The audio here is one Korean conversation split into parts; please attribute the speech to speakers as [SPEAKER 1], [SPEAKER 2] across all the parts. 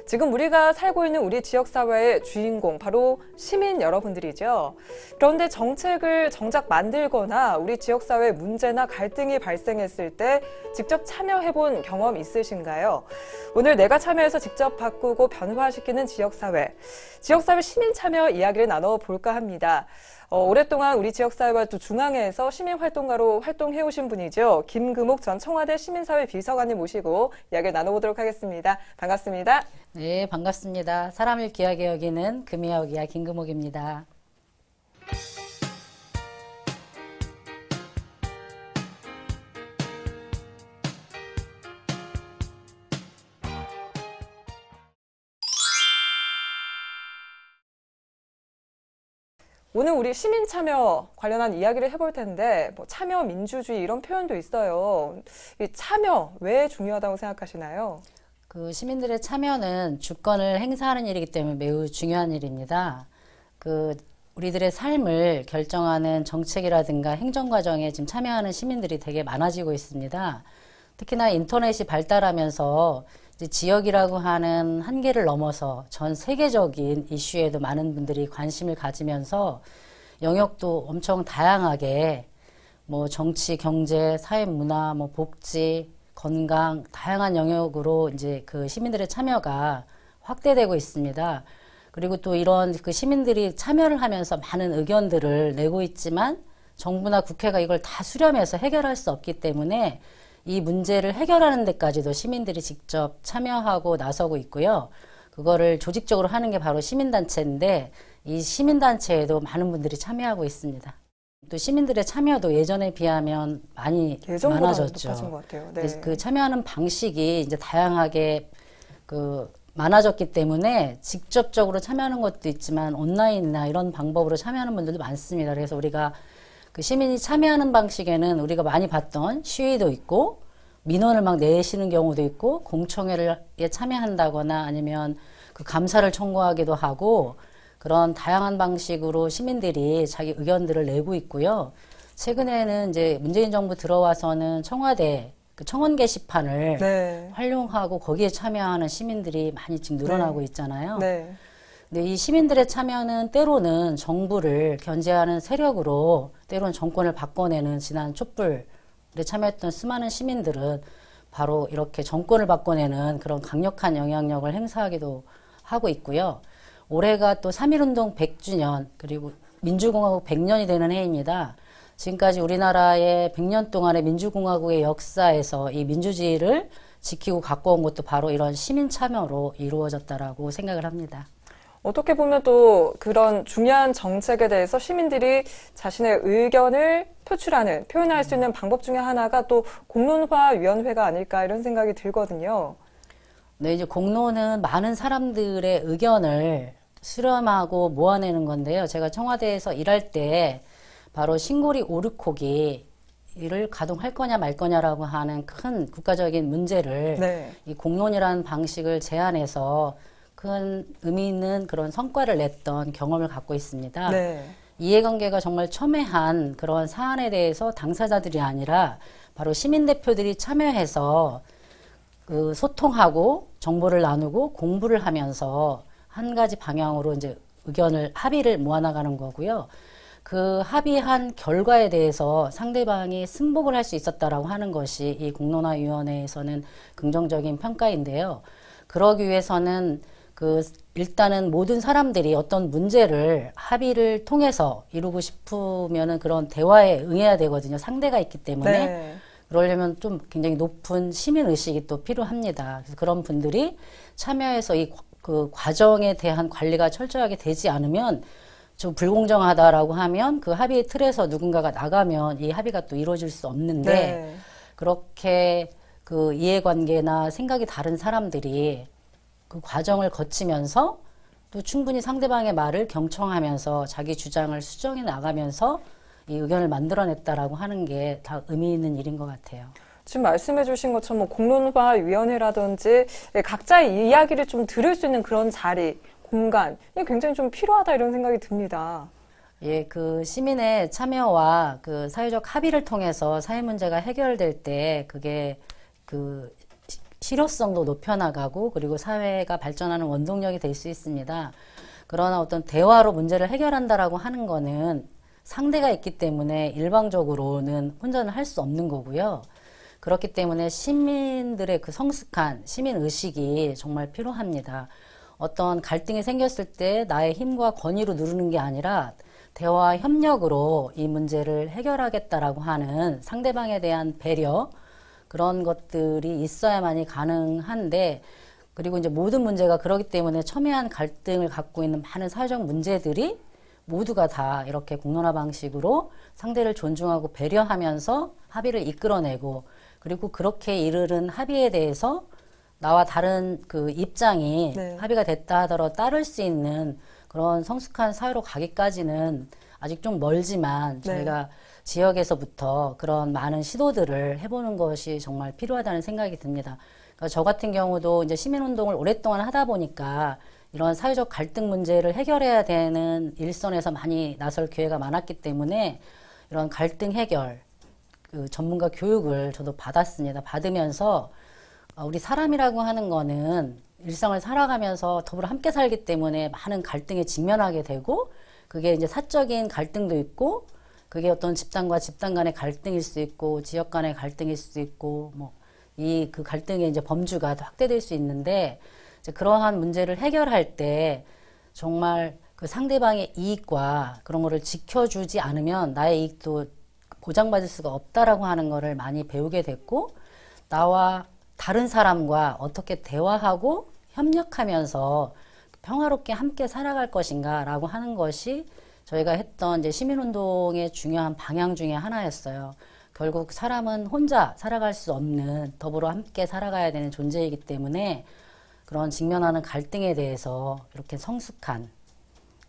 [SPEAKER 1] 지금 우리가 살고 있는 우리 지역사회의 주인공, 바로 시민 여러분들이죠. 그런데 정책을 정작 만들거나 우리 지역사회 문제나 갈등이 발생했을 때 직접 참여해본 경험 있으신가요? 오늘 내가 참여해서 직접 바꾸고 변화시키는 지역사회 시민 참여 이야기를 나눠볼까 합니다. 오랫동안 우리 지역사회와 또 중앙회에서 시민활동가로 활동해오신 분이죠. 김금옥 전 청와대 시민사회 비서관님 모시고 이야기를 나눠보도록 하겠습니다. 반갑습니다.
[SPEAKER 2] 네, 반갑습니다. 사람을 귀하게 여기는 금이야기야 김금옥입니다.
[SPEAKER 1] 오늘 우리 시민 참여 관련한 이야기를 해볼 텐데 참여 민주주의 이런 표현도 있어요. 이 참여 왜 중요하다고 생각하시나요?
[SPEAKER 2] 그 시민들의 참여는 주권을 행사하는 일이기 때문에 매우 중요한 일입니다. 우리들의 삶을 결정하는 정책이라든가 행정 과정에 지금 참여하는 시민들이 되게 많아지고 있습니다. 특히나 인터넷이 발달하면서 이제 지역이라고 하는 한계를 넘어서 전 세계적인 이슈에도 많은 분들이 관심을 가지면서 영역도 엄청 다양하게 정치, 경제, 사회, 문화, 복지, 건강 다양한 영역으로 이제 그 시민들의 참여가 확대되고 있습니다. 그리고 또 이런 그 시민들이 참여를 하면서 많은 의견들을 내고 있지만 정부나 국회가 이걸 다 수렴해서 해결할 수 없기 때문에 이 문제를 해결하는 데까지도 시민들이 직접 참여하고 나서고 있고요. 그거를 조직적으로 하는 게 바로 시민단체인데 이 시민단체에도 많은 분들이 참여하고 있습니다. 또 시민들의 참여도 예전에 비하면 많이 많아졌죠.
[SPEAKER 1] 높아진 것 같아요. 네.
[SPEAKER 2] 그 참여하는 방식이 이제 다양하게 많아졌기 때문에 직접적으로 참여하는 것도 있지만 온라인이나 이런 방법으로 참여하는 분들도 많습니다. 그래서 우리가 그 시민이 참여하는 방식에는 우리가 많이 봤던 시위도 있고 민원을 막 내시는 경우도 있고 공청회에 참여한다거나 아니면 그 감사를 청구하기도 하고 그런 다양한 방식으로 시민들이 자기 의견들을 내고 있고요. 최근에는 이제 문재인 정부 들어와서는 청와대 그 청원 게시판을 활용하고 거기에 참여하는 시민들이 많이 지금 늘어나고 있잖아요. 네. 근데 이 시민들의 참여는 때로는 정부를 견제하는 세력으로 때로는 정권을 바꿔내는 지난 촛불에 참여했던 수많은 시민들은 바로 이렇게 정권을 바꿔내는 그런 강력한 영향력을 행사하기도 하고 있고요. 올해가 또 3.1운동 100주년 그리고 민주공화국 100년이 되는 해입니다. 지금까지 우리나라의 100년 동안의 민주공화국의 역사에서 이 민주주의를 지키고 갖고 온 것도 바로 이런 시민 참여로 이루어졌다라고 생각을 합니다.
[SPEAKER 1] 어떻게 보면 또 그런 중요한 정책에 대해서 시민들이 자신의 의견을 표현할 수 있는 방법 중에 하나가 또 공론화위원회가 아닐까 이런 생각이 들거든요.
[SPEAKER 2] 네, 이제 공론은 많은 사람들의 의견을 수렴하고 모아내는 건데요. 제가 청와대에서 일할 때 바로 신고리 오르코기 이를 가동할 거냐 말 거냐라고 하는 큰 국가적인 문제를 이 공론이라는 방식을 제안해서 큰 의미 있는 그런 성과를 냈던 경험을 갖고 있습니다. 이해관계가 정말 첨예한 그런 사안에 대해서 당사자들이 아니라 바로 시민대표들이 참여해서 그 소통하고 정보를 나누고 공부를 하면서 한 가지 방향으로 이제 합의를 모아나가는 거고요. 그 합의한 결과에 대해서 상대방이 승복을 할 수 있었다라고 하는 것이 이 공론화위원회에서는 긍정적인 평가인데요. 그러기 위해서는 일단은 모든 사람들이 어떤 문제를 합의를 통해서 이루고 싶으면은 그런 대화에 응해야 되거든요. 상대가 있기 때문에. 그러려면 좀 굉장히 높은 시민의식이 또 필요합니다. 그래서 그런 분들이 참여해서 그 과정에 대한 관리가 철저하게 되지 않으면 좀 불공정하다라고 하면 그 합의의 틀에서 누군가가 나가면 이 합의가 또 이루어질 수 없는데 그렇게 그 이해관계나 생각이 다른 사람들이 그 과정을 거치면서 또 충분히 상대방의 말을 경청하면서 자기 주장을 수정해 나가면서 이 의견을 만들어냈다라고 하는 게 다 의미 있는 일인 것 같아요.
[SPEAKER 1] 지금 말씀해 주신 것처럼 공론화위원회라든지 각자의 이야기를 좀 들을 수 있는 그런 자리, 공간이 굉장히 좀 필요하다 이런 생각이 듭니다.
[SPEAKER 2] 예, 그 시민의 참여와 그 사회적 합의를 통해서 사회 문제가 해결될 때 그게 실효성도 높여나가고 그리고 사회가 발전하는 원동력이 될 수 있습니다. 그러나 어떤 대화로 문제를 해결한다라고 하는 거는 상대가 있기 때문에 일방적으로는 혼자는 할 수 없는 거고요. 그렇기 때문에 시민들의 그 성숙한 시민의식이 정말 필요합니다. 어떤 갈등이 생겼을 때 나의 힘과 권위로 누르는 게 아니라 대화와 협력으로 이 문제를 해결하겠다라고 하는 상대방에 대한 배려, 그런 것들이 있어야만이 가능한데, 그리고 이제 모든 문제가 그렇기 때문에 첨예한 갈등을 갖고 있는 많은 사회적 문제들이 모두가 다 이렇게 공론화 방식으로 상대를 존중하고 배려하면서 합의를 이끌어내고, 그리고 그렇게 이르른 합의에 대해서 나와 다른 그 입장이
[SPEAKER 1] 네.
[SPEAKER 2] 합의가 됐다 하더라도 따를 수 있는 그런 성숙한 사회로 가기까지는 아직 좀 멀지만 저희가 지역에서부터 그런 많은 시도들을 해보는 것이 정말 필요하다는 생각이 듭니다. 그러니까 저 같은 경우도 이제 시민운동을 오랫동안 하다 보니까 이런 사회적 갈등 문제를 해결해야 되는 일선에서 많이 나설 기회가 많았기 때문에 이런 갈등 해결, 그 전문가 교육을 저도 받았습니다. 받으면서 우리 사람이라고 하는 거는 일상을 살아가면서 더불어 함께 살기 때문에 많은 갈등에 직면하게 되고, 그게 이제 사적인 갈등도 있고, 그게 어떤 집단과 집단 간의 갈등일 수 있고, 지역 간의 갈등일 수도 있고, 그 갈등의 이제 범주가 더 확대될 수 있는데, 이제 그러한 문제를 해결할 때 정말 그 상대방의 이익과 그런 거를 지켜주지 않으면 나의 이익도 보장받을 수가 없다라고 하는 거를 많이 배우게 됐고, 나와 다른 사람과 어떻게 대화하고 협력하면서 평화롭게 함께 살아갈 것인가 라고 하는 것이 저희가 했던 이제 시민운동의 중요한 방향 중에 하나였어요. 결국 사람은 혼자 살아갈 수 없는, 더불어 함께 살아가야 되는 존재이기 때문에 그런 직면하는 갈등에 대해서 이렇게 성숙한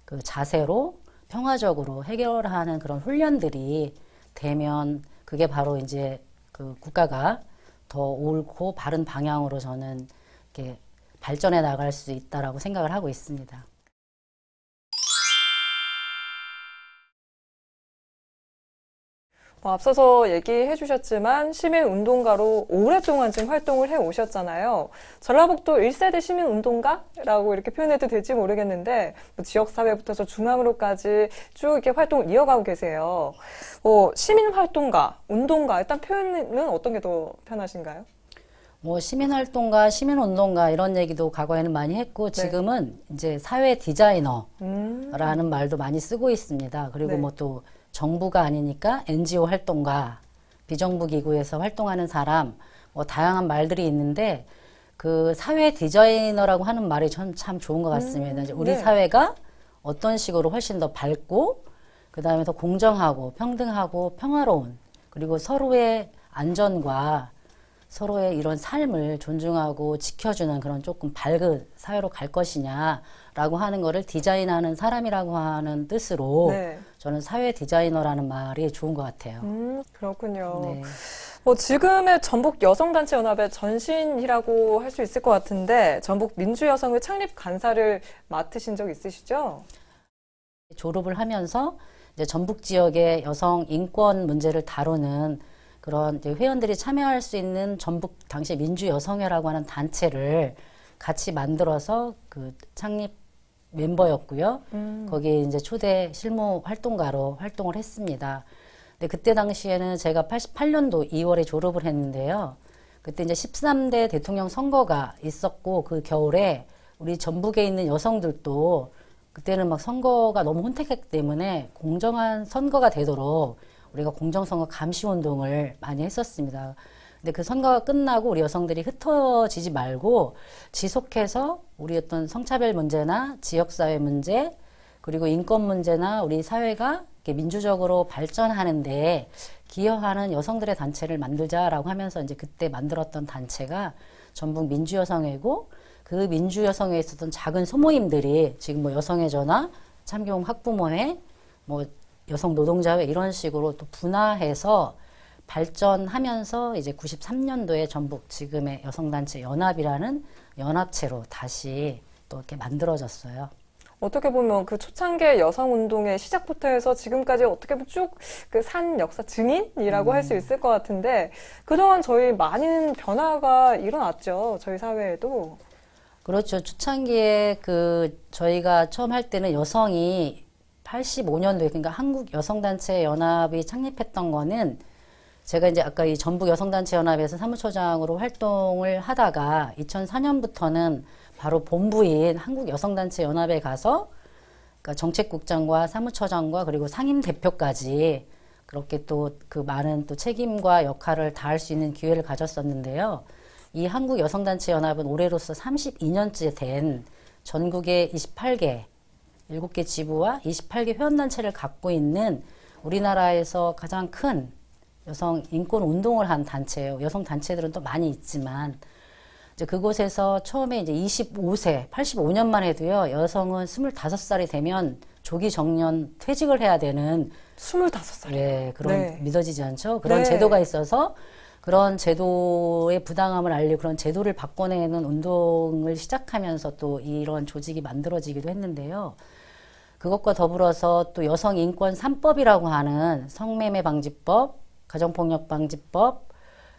[SPEAKER 2] 그 자세로 평화적으로 해결하는 그런 훈련들이 되면 그게 바로 이제 그 국가가 더 옳고 바른 방향으로 저는 이렇게 발전해 나갈 수 있다라고 생각을 하고 있습니다.
[SPEAKER 1] 앞서서 얘기해 주셨지만 시민운동가로 오랫동안 지금 활동을 해 오셨잖아요. 전라북도 1세대 시민운동가라고 이렇게 표현해도 될지 모르겠는데 지역사회부터 중앙으로까지 쭉 이렇게 활동을 이어가고 계세요. 시민활동가, 운동가 일단 표현은 어떤 게 더 편하신가요?
[SPEAKER 2] 시민활동가, 시민운동가 이런 얘기도 과거에는 많이 했고 지금은 이제 사회 디자이너라는 말도 많이 쓰고 있습니다. 그리고 또 정부가 아니니까 NGO 활동가, 비정부 기구에서 활동하는 사람, 다양한 말들이 있는데 그 사회 디자이너라고 하는 말이 전 참 좋은 것 같습니다. 이제 우리 사회가 어떤 식으로 훨씬 더 밝고 그 다음에 더 공정하고 평등하고 평화로운, 그리고 서로의 안전과 서로의 이런 삶을 존중하고 지켜주는 그런 조금 밝은 사회로 갈 것이냐라고 하는 거를 디자인하는 사람이라고 하는 뜻으로 저는 사회 디자이너라는 말이 좋은 것 같아요.
[SPEAKER 1] 그렇군요.
[SPEAKER 2] 네.
[SPEAKER 1] 지금의 전북 여성단체연합의 전신이라고 할 수 있을 것 같은데 전북 민주여성회 창립 간사를 맡으신 적 있으시죠?
[SPEAKER 2] 졸업을 하면서 이제 전북 지역의 여성 인권 문제를 다루는 그런 이제 회원들이 참여할 수 있는 전북 당시 민주여성회라고 하는 단체를 같이 만들어서 그 창립 멤버였고요. 거기에 이제 초대 실무 활동가로 활동을 했습니다. 근데 그때 당시에는 제가 88년도 2월에 졸업을 했는데요. 그때 이제 13대 대통령 선거가 있었고 그 겨울에 우리 전북에 있는 여성들도 그때는 막 선거가 너무 혼탁했기 때문에 공정한 선거가 되도록 우리가 공정선거 감시운동을 많이 했었습니다. 근데 그 선거가 끝나고 우리 여성들이 흩어지지 말고 지속해서 우리 어떤 성차별 문제나 지역사회 문제, 그리고 인권 문제나 우리 사회가 이렇게 민주적으로 발전하는데 기여하는 여성들의 단체를 만들자라고 하면서 이제 그때 만들었던 단체가 전북 민주여성회고, 그 민주여성회에 있었던 작은 소모임들이 지금 여성의 전화, 참교육 학부모회, 여성 노동자회 이런 식으로 또 분화해서 발전하면서 이제 93년도에 전북 지금의 여성단체 연합이라는 연합체로 다시 또 이렇게 만들어졌어요.
[SPEAKER 1] 어떻게 보면 그 초창기의 여성 운동의 시작부터 해서 지금까지 어떻게 보면 쭉 그 산 역사 증인이라고 할 수 있을 것 같은데 그동안 저희 많은 변화가 일어났죠. 저희 사회에도.
[SPEAKER 2] 그렇죠. 초창기에 저희가 처음 할 때는 여성이 85년도에 그러니까 한국 여성단체 연합이 창립했던 거는 제가 이제 아까 이 전북 여성단체 연합에서 사무처장으로 활동을 하다가 2004년부터는 바로 본부인 한국 여성단체 연합에 가서 그러니까 정책국장과 사무처장과 그리고 상임 대표까지 그렇게 또 그 많은 또 책임과 역할을 다할 수 있는 기회를 가졌었는데요. 이 한국 여성단체 연합은 올해로서 32년째 된 전국의 28개, 7개 지부와 28개 회원단체를 갖고 있는 우리나라에서 가장 큰 여성 인권 운동을 한 단체예요. 여성 단체들은 또 많이 있지만 이제 그곳에서 처음에 이제 25세, 85년만 해도요. 여성은 25살이 되면 조기 정년 퇴직을 해야 되는
[SPEAKER 1] 25살이요.
[SPEAKER 2] 네, 그런
[SPEAKER 1] 네.
[SPEAKER 2] 믿어지지 않죠? 그런
[SPEAKER 1] 네.
[SPEAKER 2] 제도가 있어서 그런 제도의 부당함을 알리고 그런 제도를 바꿔내는 운동을 시작하면서 또 이런 조직이 만들어지기도 했는데요. 그것과 더불어서 또 여성 인권 3법이라고 하는 성매매 방지법, 가정폭력 방지법,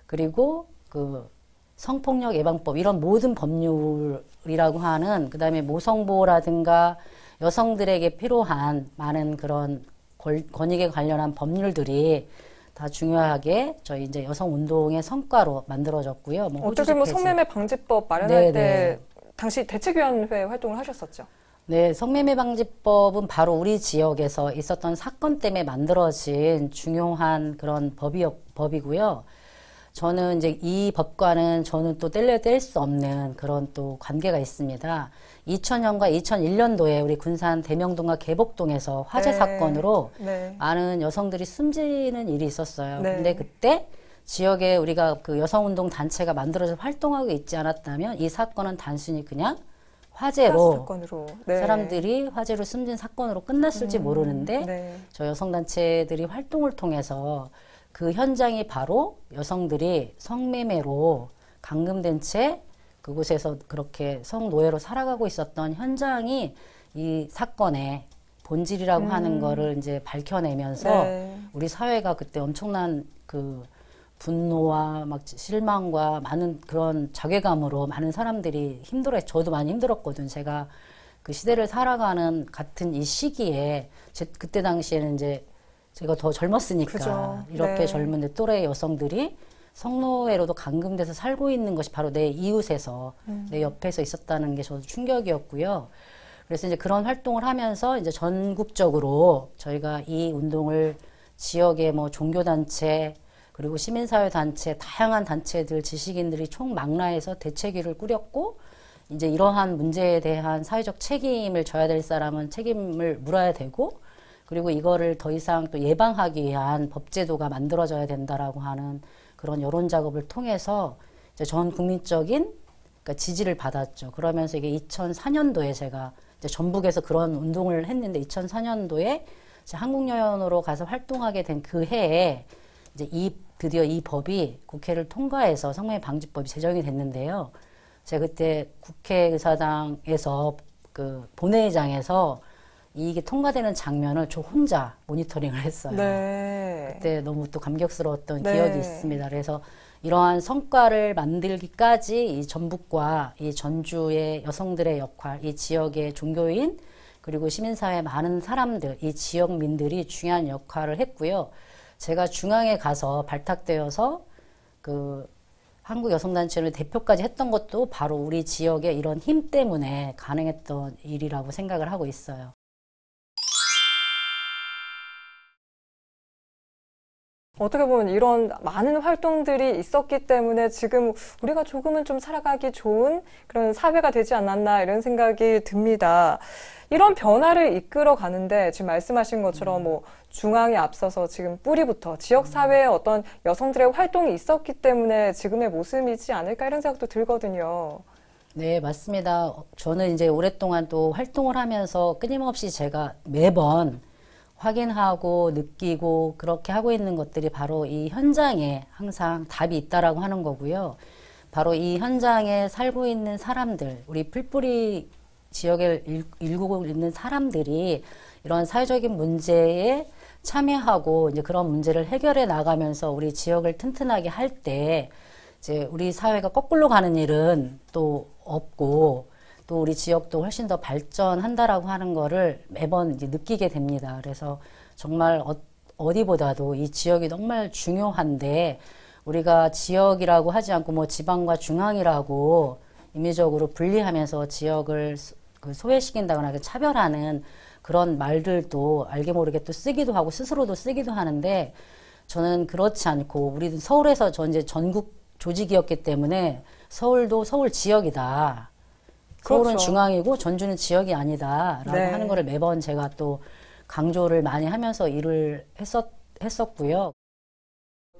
[SPEAKER 2] 그리고 그 성폭력 예방법 이런 모든 법률이라고 하는 그다음에 모성보호라든가 여성들에게 필요한 많은 그런 권익에 관련한 법률들이 다 중요하게 저희 이제 여성 운동의 성과로 만들어졌고요. 뭐
[SPEAKER 1] 어떻게 보면 성매매 방지법 마련할
[SPEAKER 2] 네,
[SPEAKER 1] 때
[SPEAKER 2] 네.
[SPEAKER 1] 당시 대책위원회 활동을 하셨었죠.
[SPEAKER 2] 네, 성매매 방지법은 바로 우리 지역에서 있었던 사건 때문에 만들어진 중요한 그런 법이고요. 저는 이제 이 법과는 저는 또 뗄 수 없는 그런 또 관계가 있습니다. 2000년과 2001년도에 우리 군산 대명동과 계복동에서 화재
[SPEAKER 1] 네.
[SPEAKER 2] 사건으로
[SPEAKER 1] 네.
[SPEAKER 2] 많은 여성들이 숨지는 일이 있었어요.
[SPEAKER 1] 네.
[SPEAKER 2] 근데 그때 지역에 우리가 그 여성운동 단체가 만들어져 활동하고 있지 않았다면 이 사건은 단순히 그냥 화재로
[SPEAKER 1] 사건으로. 네.
[SPEAKER 2] 사람들이 화재로 숨진 사건으로 끝났을지 모르는데
[SPEAKER 1] 네.
[SPEAKER 2] 저 여성단체들이 활동을 통해서 그 현장이 바로 여성들이 성매매로 감금된 채 그곳에서 그렇게 성노예로 살아가고 있었던 현장이 이 사건의 본질이라고 하는 거를 이제 밝혀내면서
[SPEAKER 1] 네.
[SPEAKER 2] 우리 사회가 그때 엄청난 그 분노와 막 실망과 많은 그런 자괴감으로 많은 사람들이 힘들어요. 저도 많이 힘들었거든. 제가 그 시대를 살아가는 같은 이 시기에 그때 당시에는 이제 제가 더 젊었으니까
[SPEAKER 1] 그죠.
[SPEAKER 2] 이렇게
[SPEAKER 1] 네.
[SPEAKER 2] 젊은 내 또래 여성들이 성노예로도 감금돼서 살고 있는 것이 바로 내 이웃에서 내 옆에서 있었다는 게 저도 충격이었고요. 그래서 이제 그런 활동을 하면서 이제 전국적으로 저희가 이 운동을 지역의 뭐 종교단체 그리고 시민사회단체 다양한 단체들 지식인들이 총망라해서 대책위를 꾸렸고 이제 이러한 문제에 대한 사회적 책임을 져야 될 사람은 책임을 물어야 되고 그리고 이거를 더 이상 또 예방하기 위한 법제도가 만들어져야 된다라고 하는 그런 여론 작업을 통해서 이제 전 국민적인 그러니까 지지를 받았죠. 그러면서 이게 2004년도에 제가 이제 전북에서 그런 운동을 했는데 2004년도에 한국여연으로 가서 활동하게 된 그 해에 이제 드디어 이 법이 국회를 통과해서 성매매 방지법이 제정이 됐는데요. 제가 그때 국회의사당에서 그 본회의장에서 이게 통과되는 장면을 저 혼자 모니터링을 했어요.
[SPEAKER 1] 네.
[SPEAKER 2] 그때 너무 또 감격스러웠던
[SPEAKER 1] 네.
[SPEAKER 2] 기억이 있습니다. 그래서 이러한 성과를 만들기까지 이 전북과 이 전주의 여성들의 역할, 이 지역의 종교인 그리고 시민사회 많은 사람들, 이 지역민들이 중요한 역할을 했고요. 제가 중앙에 가서 발탁되어서 그 한국 여성단체의 대표까지 했던 것도 바로 우리 지역의 이런 힘 때문에 가능했던 일이라고 생각을 하고 있어요.
[SPEAKER 1] 어떻게 보면 이런 많은 활동들이 있었기 때문에 지금 우리가 조금은 좀 살아가기 좋은 그런 사회가 되지 않았나 이런 생각이 듭니다. 이런 변화를 이끌어 가는데 지금 말씀하신 것처럼 뭐 중앙에 앞서서 지금 뿌리부터 지역 사회에 어떤 여성들의 활동이 있었기 때문에 지금의 모습이지 않을까 이런 생각도 들거든요.
[SPEAKER 2] 네, 맞습니다. 저는 이제 오랫동안 또 활동을 하면서 끊임없이 제가 매번 확인하고 느끼고 그렇게 하고 있는 것들이 바로 이 현장에 항상 답이 있다라고 하는 거고요. 바로 이 현장에 살고 있는 사람들, 우리 풀뿌리 지역에 일구고 있는 사람들이 이런 사회적인 문제에 참여하고 이제 그런 문제를 해결해 나가면서 우리 지역을 튼튼하게 할 때 이제 우리 사회가 거꾸로 가는 일은 또 없고 또 우리 지역도 훨씬 더 발전한다라고 하는 거를 매번 이제 느끼게 됩니다. 그래서 정말 어디보다도 이 지역이 정말 중요한데 우리가 지역이라고 하지 않고 뭐 지방과 중앙이라고 임의적으로 분리하면서 지역을 소외시킨다거나 차별하는 그런 말들도 알게 모르게 또 쓰기도 하고 스스로도 쓰기도 하는데 저는 그렇지 않고 우리는 서울에서 이제 전국 조직이었기 때문에 서울도 서울 지역이다. 서울은
[SPEAKER 1] 그렇죠.
[SPEAKER 2] 중앙이고 전주는 지역이 아니다라고
[SPEAKER 1] 네.
[SPEAKER 2] 하는 거를 매번 제가 또 강조를 많이 하면서 일을 했었고요.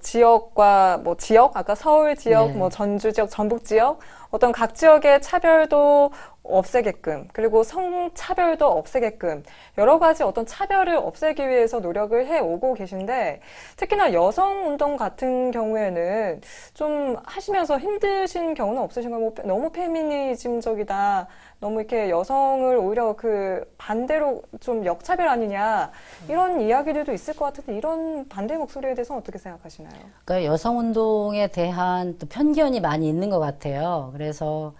[SPEAKER 1] 지역과 뭐 지역, 아까 서울 지역,
[SPEAKER 2] 네.
[SPEAKER 1] 뭐 전주 지역, 전북 지역, 어떤 각 지역의 차별도 없애게끔, 그리고 성차별도 없애게끔, 여러 가지 어떤 차별을 없애기 위해서 노력을 해 오고 계신데, 특히나 여성 운동 같은 경우에는 좀 하시면서 힘드신 경우는 없으신가요? 뭐 너무 페미니즘적이다, 너무 이렇게 여성을 오히려 그 반대로 좀 역차별 아니냐, 이런 이야기들도 있을 것 같은데, 이런 반대 목소리에 대해서는 어떻게 생각하시나요?
[SPEAKER 2] 그러니까 여성 운동에 대한 또 편견이 많이 있는 것 같아요. 그래서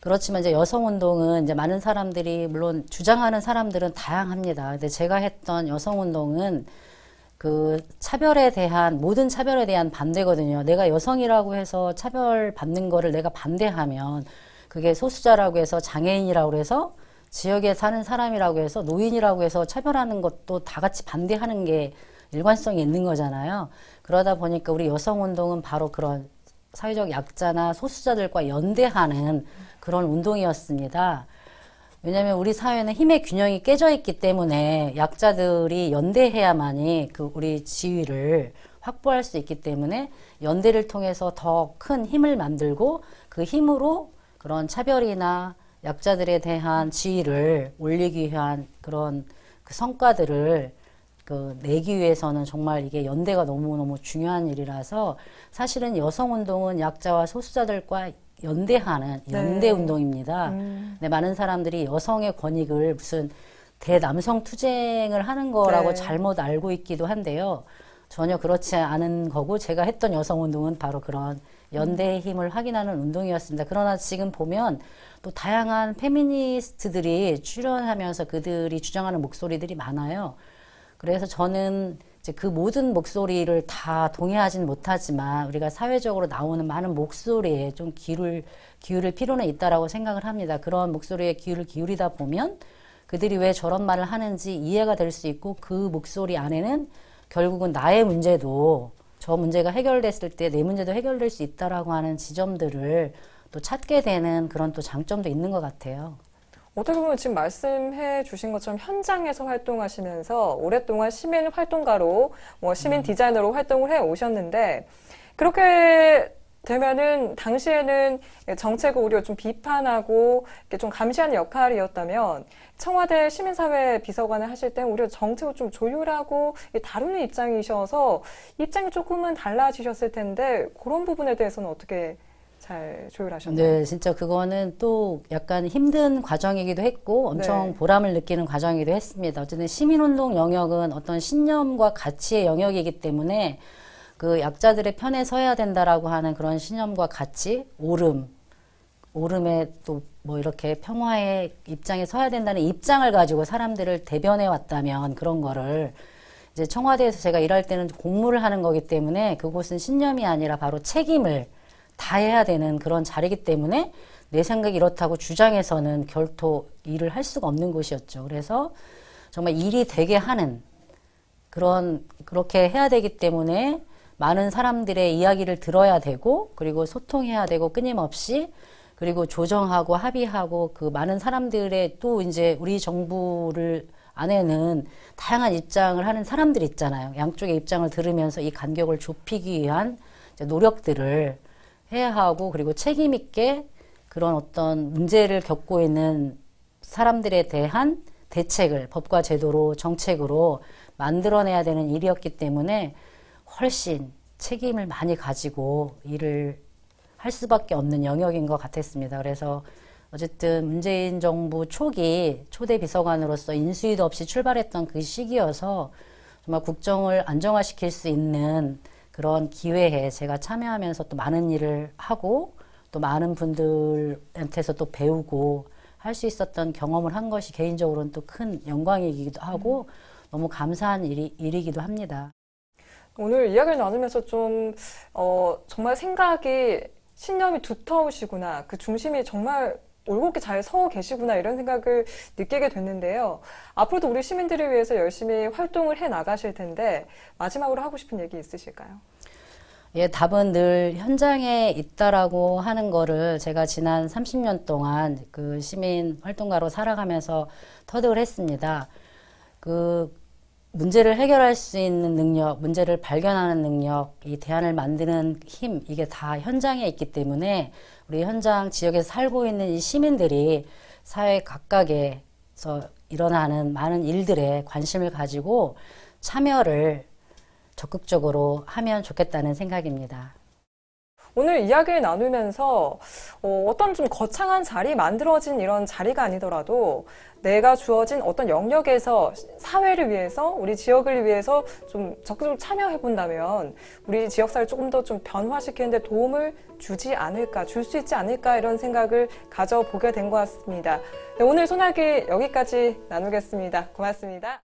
[SPEAKER 2] 그렇지만 이제 여성 운동은 이제 많은 사람들이 물론 주장하는 사람들은 다양합니다. 근데 제가 했던 여성 운동은 그 차별에 대한 모든 차별에 대한 반대거든요. 내가 여성이라고 해서 차별 받는 거를 내가 반대하면 그게 소수자라고 해서 장애인이라고 해서 지역에 사는 사람이라고 해서 노인이라고 해서 차별하는 것도 다 같이 반대하는 게 일관성이 있는 거잖아요. 그러다 보니까 우리 여성운동은 바로 그런 사회적 약자나 소수자들과 연대하는 그런 운동이었습니다. 왜냐하면 우리 사회는 힘의 균형이 깨져 있기 때문에 약자들이 연대해야만이 그 우리 지위를 확보할 수 있기 때문에 연대를 통해서 더 큰 힘을 만들고 그 힘으로 그런 차별이나 약자들에 대한 지위를 올리기 위한 그런 그 성과들을 내기 위해서는 정말 이게 연대가 너무너무 중요한 일이라서 사실은 여성운동은 약자와 소수자들과 연대하는 연대 운동입니다. 근데 많은 사람들이 여성의 권익을 무슨 대남성 투쟁을 하는 거라고 잘못 알고 있기도 한데요. 전혀 그렇지 않은 거고 제가 했던 여성운동은 바로 그런 연대의 힘을 확인하는 운동이었습니다. 그러나 지금 보면 또 다양한 페미니스트들이 출연하면서 그들이 주장하는 목소리들이 많아요. 그래서 저는 이제 그 모든 목소리를 다 동의하진 못하지만 우리가 사회적으로 나오는 많은 목소리에 좀 기울일 필요는 있다라고 생각을 합니다. 그런 목소리에 귀를 기울이다 보면 그들이 왜 저런 말을 하는지 이해가 될 수 있고 그 목소리 안에는 결국은 나의 문제도 저 문제가 해결됐을 때 내 문제도 해결될 수 있다라고 하는 지점들을 또 찾게 되는 그런 또 장점도 있는 것 같아요.
[SPEAKER 1] 어떻게 보면 지금 말씀해 주신 것처럼 현장에서 활동하시면서 오랫동안 시민 활동가로, 뭐 시민 디자이너로 활동을 해 오셨는데, 그렇게 되면은 당시에는 정책을 오히려 좀 비판하고 이렇게 좀 감시하는 역할이었다면 청와대 시민사회 비서관을 하실 때 오히려 정책을 좀 조율하고 다루는 입장이셔서 입장이 조금은 달라지셨을 텐데 그런 부분에 대해서는 어떻게 잘 조율하셨나요?
[SPEAKER 2] 네, 진짜 그거는 또 약간 힘든 과정이기도 했고 엄청 보람을 느끼는 과정이기도 했습니다. 어쨌든 시민운동 영역은 어떤 신념과 가치의 영역이기 때문에 그 약자들의 편에 서야 된다라고 하는 그런 신념과 가치, 오름에 또 뭐 이렇게 평화의 입장에 서야 된다는 입장을 가지고 사람들을 대변해 왔다면 그런 거를 이제 청와대에서 제가 일할 때는 공무를 하는 거기 때문에 그곳은 신념이 아니라 바로 책임을 다해야 되는 그런 자리이기 때문에 내 생각이 이렇다고 주장해서는 결코 일을 할 수가 없는 곳이었죠. 그래서 정말 일이 되게 하는 그렇게 해야 되기 때문에 많은 사람들의 이야기를 들어야 되고 그리고 소통해야 되고 끊임없이 그리고 조정하고 합의하고 그 많은 사람들의 또 이제 우리 정부를 안에는 다양한 입장을 하는 사람들이 있잖아요. 양쪽의 입장을 들으면서 이 간격을 좁히기 위한 노력들을 해야 하고 그리고 책임 있게 그런 어떤 문제를 겪고 있는 사람들에 대한 대책을 법과 제도로 정책으로 만들어내야 되는 일이었기 때문에 훨씬 책임을 많이 가지고 일을 할 수밖에 없는 영역인 것 같았습니다. 그래서 어쨌든 문재인 정부 초기 초대 비서관으로서 인수위도 없이 출발했던 그 시기여서 정말 국정을 안정화시킬 수 있는 그런 기회에 제가 참여하면서 또 많은 일을 하고 또 많은 분들한테서 또 배우고 할 수 있었던 경험을 한 것이 개인적으로는 또 큰 영광이기도 하고 너무 감사한 일이기도 합니다.
[SPEAKER 1] 오늘 이야기를 나누면서 좀 정말 생각이 신념이 두터우시구나. 그 중심이 정말 올곧게 잘 서 계시구나 이런 생각을 느끼게 됐는데요. 앞으로도 우리 시민들을 위해서 열심히 활동을 해 나가실 텐데 마지막으로 하고 싶은 얘기 있으실까요?
[SPEAKER 2] 예, 답은 늘 현장에 있다라고 하는 거를 제가 지난 30년 동안 그 시민 활동가로 살아가면서 터득을 했습니다. 그 문제를 해결할 수 있는 능력, 문제를 발견하는 능력, 이 대안을 만드는 힘, 이게 다 현장에 있기 때문에 우리 현장 지역에서 살고 있는 이 시민들이 사회 각각에서 일어나는 많은 일들에 관심을 가지고 참여를 적극적으로 하면 좋겠다는 생각입니다.
[SPEAKER 1] 오늘 이야기를 나누면서 어떤 좀 거창한 자리, 만들어진 이런 자리가 아니더라도 내가 주어진 어떤 영역에서 사회를 위해서, 우리 지역을 위해서 좀 적극적으로 참여해본다면 우리 지역사회를 조금 더 좀 변화시키는 데 도움을 주지 않을까, 줄 수 있지 않을까 이런 생각을 가져보게 된 것 같습니다. 네, 오늘 소나기 여기까지 나누겠습니다. 고맙습니다.